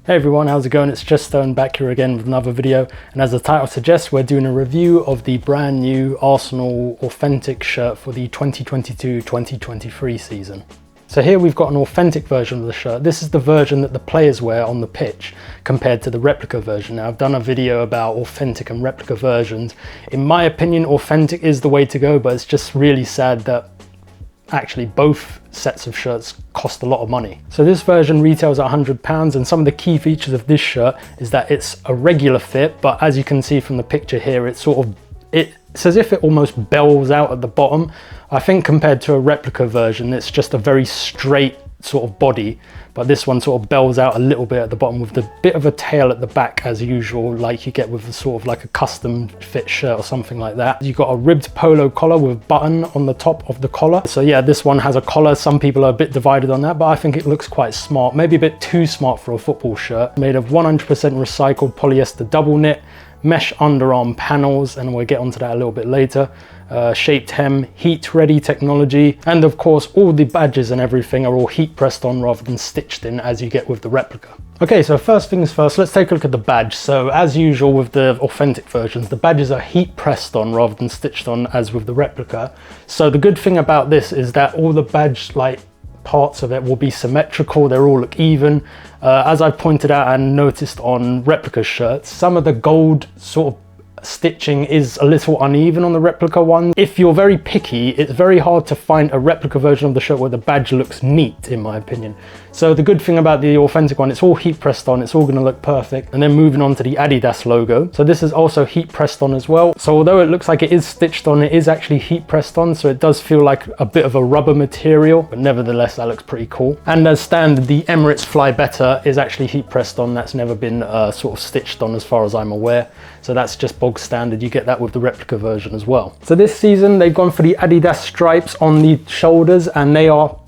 Hey everyone, how's it going? It's Just Stone back here again with another video, and as the title suggests, we're doing a review of the brand new Arsenal authentic shirt for the 2022-2023 season. So here we've got an authentic version of the shirt. This is the version that the players wear on the pitch compared to the replica version. Now, I've done a video about authentic and replica versions. In my opinion, authentic is the way to go, but it's just really sad that actually both sets of shirts cost a lot of money. So this version retails at £100, and some of the key features of this shirt is that it's a regular fit, but as you can see from the picture here, it's as if it almost bells out at the bottom. I think compared to a replica version, it's just a very straight sort of body, but this one sort of bells out a little bit at the bottom with a bit of a tail at the back as usual, like you get with a sort of like a custom fit shirt or something like that. You've got a ribbed polo collar with button on the top of the collar. So yeah, this one has a collar. Some people are a bit divided on that, but I think it looks quite smart, maybe a bit too smart for a football shirt. Made of 100% recycled polyester double knit, mesh underarm panels, and we'll get onto that a little bit later. Shaped hem, heat ready technology, and of course all the badges and everything are all heat pressed on rather than stitched in as you get with the replica. Okay, so first things first, let's take a look at the badge. So as usual with the authentic versions, the badges are heat pressed on rather than stitched on as with the replica. So the good thing about this is that all the badge parts of it will be symmetrical, they all look even. As I pointed out and noticed on replica shirts, some of the gold sort of stitching is a little uneven on the replica one. If you're very picky, it's very hard to find a replica version of the shirt where the badge looks neat, in my opinion. So the good thing about the authentic one, it's all heat pressed on, it's all going to look perfect. And then moving on to the Adidas logo. So this is also heat pressed on as well. So although it looks like it is stitched on, it is actually heat pressed on, so it does feel like a bit of a rubber material, but nevertheless that looks pretty cool. And as standard, the Emirates Fly Better is actually heat pressed on. That's never been sort of stitched on as far as I'm aware. So that's just bog standard. You get that with the replica version as well. So this season they've gone for the Adidas stripes on the shoulders, and they are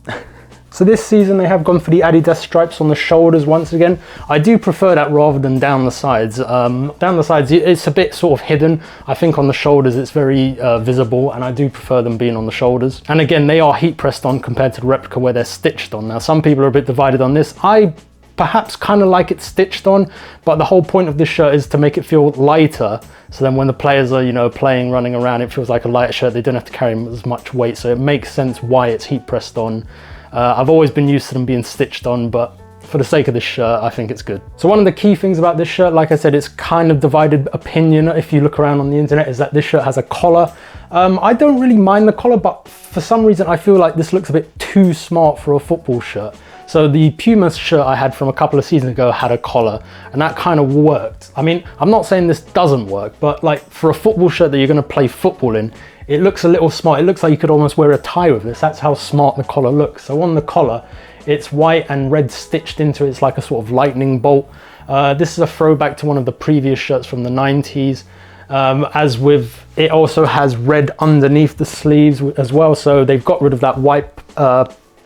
so this season they have gone for the Adidas stripes on the shoulders once again. I do prefer that rather than down the sides. Down the sides it's a bit sort of hidden. I think on the shoulders it's very visible, and I do prefer them being on the shoulders. And again, they are heat pressed on compared to the replica where they're stitched on. Now some people are a bit divided on this. I perhaps kind of like it stitched on, but the whole point of this shirt is to make it feel lighter, so then when the players are, you know, playing, running around, it feels like a lighter shirt. They don't have to carry as much weight, so it makes sense why it's heat pressed on. I've always been used to them being stitched on, but for the sake of this shirt, I think it's good. So one of the key things about this shirt, like I said, it's kind of divided opinion if you look around on the internet, is that this shirt has a collar. I don't really mind the collar, but for some reason I feel like this looks a bit too smart for a football shirt. So the Puma shirt I had from a couple of seasons ago had a collar, and that kind of worked. I mean, I'm not saying this doesn't work, but like for a football shirt that you're going to play football in, it looks a little smart. It looks like you could almost wear a tie with this. That's how smart the collar looks. So on the collar, it's white and red stitched into it. It's like a sort of lightning bolt. This is a throwback to one of the previous shirts from the 90s. As with, it also has red underneath the sleeves as well. So they've got rid of that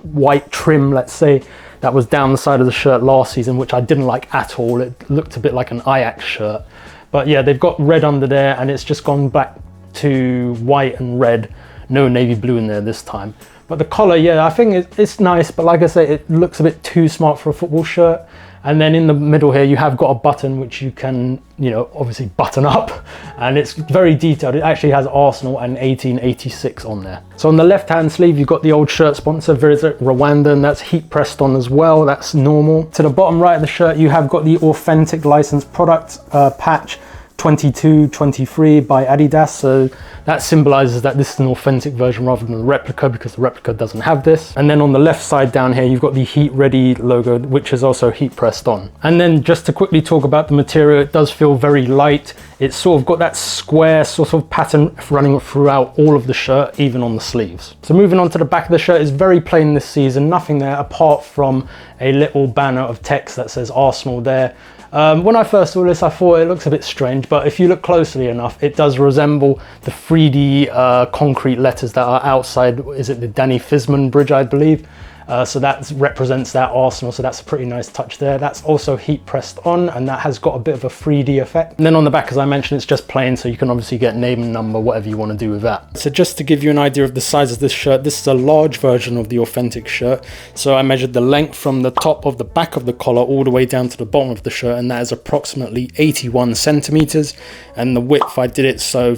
white trim, let's say, that was down the side of the shirt last season, which I didn't like at all. It looked a bit like an Ajax shirt. But yeah, they've got red under there, and it's just gone back to white and red. No navy blue in there this time. But the collar, yeah, I think it's nice, but like I say, it looks a bit too smart for a football shirt. And then in the middle here, you have got a button which you can, you know, obviously button up, and it's very detailed. It actually has Arsenal and 1886 on there. So on the left-hand sleeve, you've got the old shirt sponsor, Visit Rwanda, and that's heat pressed on as well. That's normal. To the bottom right of the shirt, you have got the authentic licensed product patch, 22-23 by Adidas. So that symbolizes that this is an authentic version rather than a replica, because the replica doesn't have this. And then on the left side down here, you've got the heat ready logo, which is also heat pressed on. And then just to quickly talk about the material, it does feel very light. It's sort of got that square sort of pattern running throughout all of the shirt, even on the sleeves. So moving on to the back of the shirt, is very plain this season, nothing there apart from a little banner of text that says Arsenal there. When I first saw this, I thought it looks a bit strange, but if you look closely enough, it does resemble the 3D concrete letters that are outside, is it the Danny Fisman Bridge, I believe? So that represents that Arsenal, so that's a pretty nice touch there. That's also heat pressed on, and that has got a bit of a 3D effect. And then on the back, as I mentioned, it's just plain, so you can obviously get name and number, whatever you want to do with that. So just to give you an idea of the size of this shirt, this is a large version of the Authentic shirt. So I measured the length from the top of the back of the collar all the way down to the bottom of the shirt, and that is approximately 81 centimeters. And the width, I did it so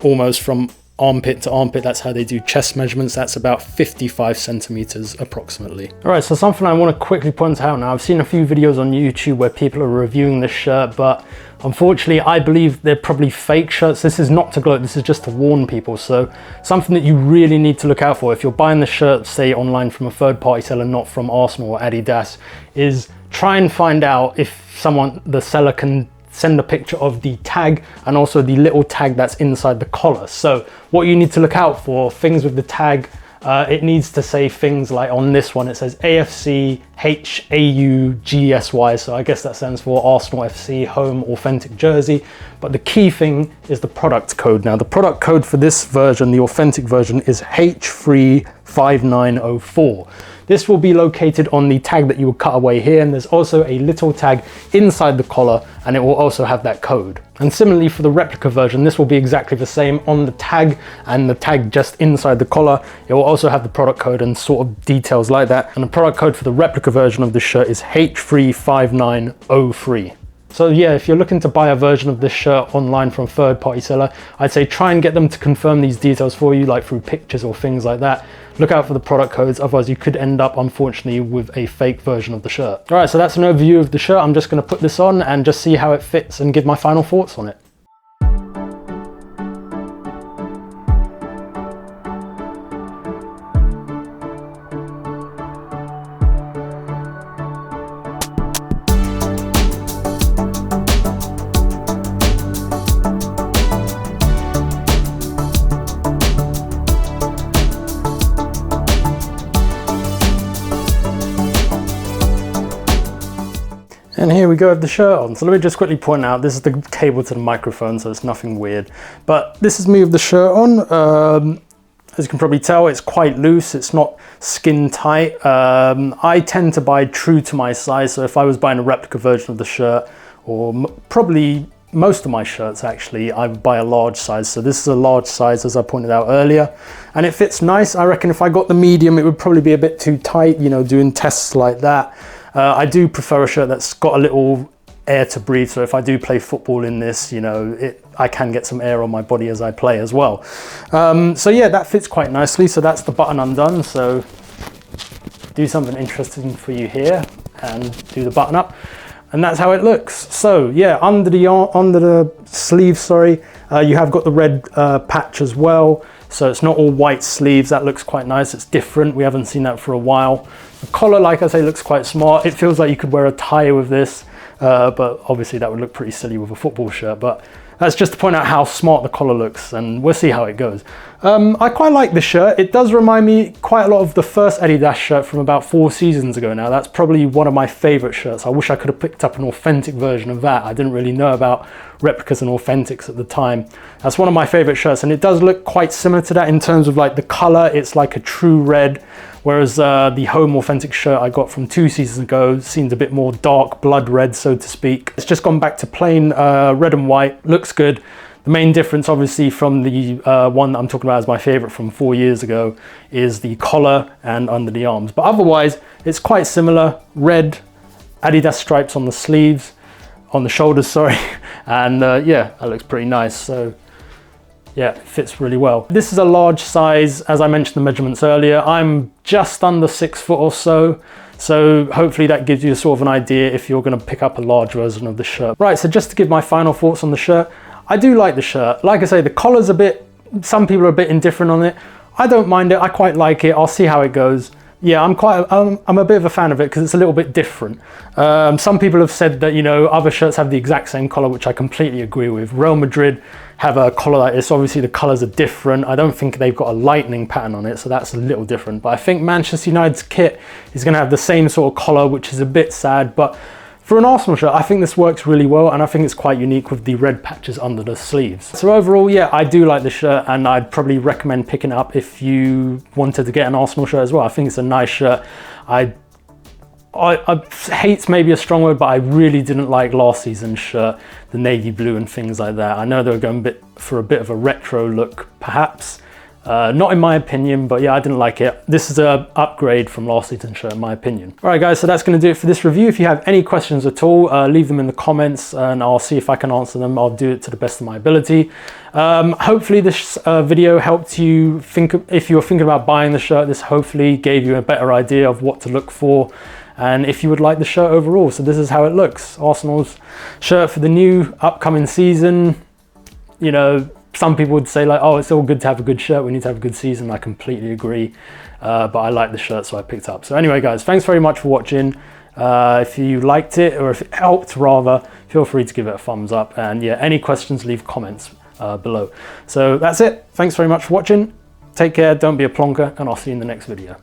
almost from armpit to armpit, that's how they do chest measurements, that's about 55 centimeters approximately. All right, so something I want to quickly point out now, I've seen a few videos on YouTube where people are reviewing this shirt, but unfortunately I believe they're probably fake shirts. This is not to gloat, this is just to warn people. So something that you really need to look out for if you're buying the shirt, say online from a third-party seller, not from Arsenal or Adidas, is try and find out if the seller can send a picture of the tag and also the little tag that's inside the collar. So what you need to look out for, things with the tag, it needs to say things like on this one, it says AFC HAUGSY. So I guess that stands for Arsenal FC Home Authentic Jersey. But the key thing is the product code. Now the product code for this version, the Authentic version, is H35904. This will be located on the tag that you will cut away here, and there's also a little tag inside the collar, and it will also have that code. And similarly for the replica version, this will be exactly the same on the tag, and the tag just inside the collar. It will also have the product code and sort of details like that. And the product code for the replica version of this shirt is H35903. So yeah, if you're looking to buy a version of this shirt online from a third-party seller, I'd say try and get them to confirm these details for you, like through pictures or things like that. Look out for the product codes, otherwise you could end up, unfortunately, with a fake version of the shirt. All right, so that's an overview of the shirt. I'm just gonna put this on and just see how it fits and give my final thoughts on it. And here we go with the shirt on. So let me just quickly point out, this is the cable to the microphone, so it's nothing weird. But this is me with the shirt on. As you can probably tell, it's quite loose. It's not skin tight. I tend to buy true to my size. So if I was buying a replica version of the shirt, or probably most of my shirts actually, I would buy a large size. So this is a large size, as I pointed out earlier. And it fits nice. I reckon if I got the medium, it would probably be a bit too tight, you know, doing tests like that. I do prefer a shirt that's got a little air to breathe. So if I do play football in this, you know, I can get some air on my body as I play as well. So yeah, that fits quite nicely. So that's the button undone. So do something interesting for you here and do the button up. And that's how it looks. So yeah, under the sleeve, sorry, you have got the red patch as well. So it's not all white sleeves. That looks quite nice. It's different. We haven't seen that for a while. The collar, like I say, looks quite smart. It feels like you could wear a tie with this, but obviously that would look pretty silly with a football shirt. But that's just to point out how smart the collar looks, and we'll see how it goes. I quite like this shirt. It does remind me quite a lot of the first Adidas shirt from about 4 seasons ago now. That's probably one of my favorite shirts. I wish I could have picked up an authentic version of that. I didn't really know about replicas and authentics at the time. That's one of my favorite shirts, and it does look quite similar to that in terms of like the color. It's like a true red, whereas the home authentic shirt I got from 2 seasons ago seemed a bit more dark blood red, so to speak. It's just gone back to plain red and white. Looks good. The main difference, obviously, from the one that I'm talking about as my favorite from 4 years ago is the collar and under the arms. But otherwise, it's quite similar. Red Adidas stripes on the sleeves, on the shoulders, sorry. And yeah, that looks pretty nice. So yeah, it fits really well. This is a large size. As I mentioned the measurements earlier, I'm just under 6 foot or so. So hopefully that gives you sort of an idea if you're going to pick up a large version of the shirt. Right, so just to give my final thoughts on the shirt, I do like the shirt. Like I say, the collar's a bit, some people are a bit indifferent on it. I don't mind it, I quite like it. I'll see how it goes. Yeah, I'm a bit of a fan of it because it's a little bit different. Some people have said that, you know, other shirts have the exact same collar, which I completely agree with. Real Madrid have a collar like this. Obviously the colors are different. I don't think they've got a lightning pattern on it, so that's a little different. But I think Manchester United's kit is going to have the same sort of collar, which is a bit sad. But For an Arsenal shirt, I think this works really well, and I think it's quite unique with the red patches under the sleeves. So overall, yeah, I do like this shirt, and I'd probably recommend picking it up if you wanted to get an Arsenal shirt as well. I think it's a nice shirt. I hate's maybe a strong word, but I really didn't like last season's shirt, the navy blue and things like that. I know they were going for a bit of a retro look, perhaps. Not in my opinion, but yeah, I didn't like it. This is an upgrade from last season's shirt in my opinion. All right guys, so that's going to do it for this review. If you have any questions at all, leave them in the comments and I'll see if I can answer them. I'll do it to the best of my ability. Hopefully this video helped you think, if you were thinking about buying the shirt, this hopefully gave you a better idea of what to look for and if you would like the shirt overall. So this is how it looks. Arsenal's shirt for the new upcoming season. You know, some people would say like, oh, it's all good to have a good shirt, we need to have a good season. I completely agree, but I like the shirt, so I picked it up. So anyway guys, thanks very much for watching. If you liked it, or if it helped rather, feel free to give it a thumbs up, and yeah, any questions, leave comments below. So that's it. Thanks very much for watching. Take care, don't be a plonker, and I'll see you in the next video.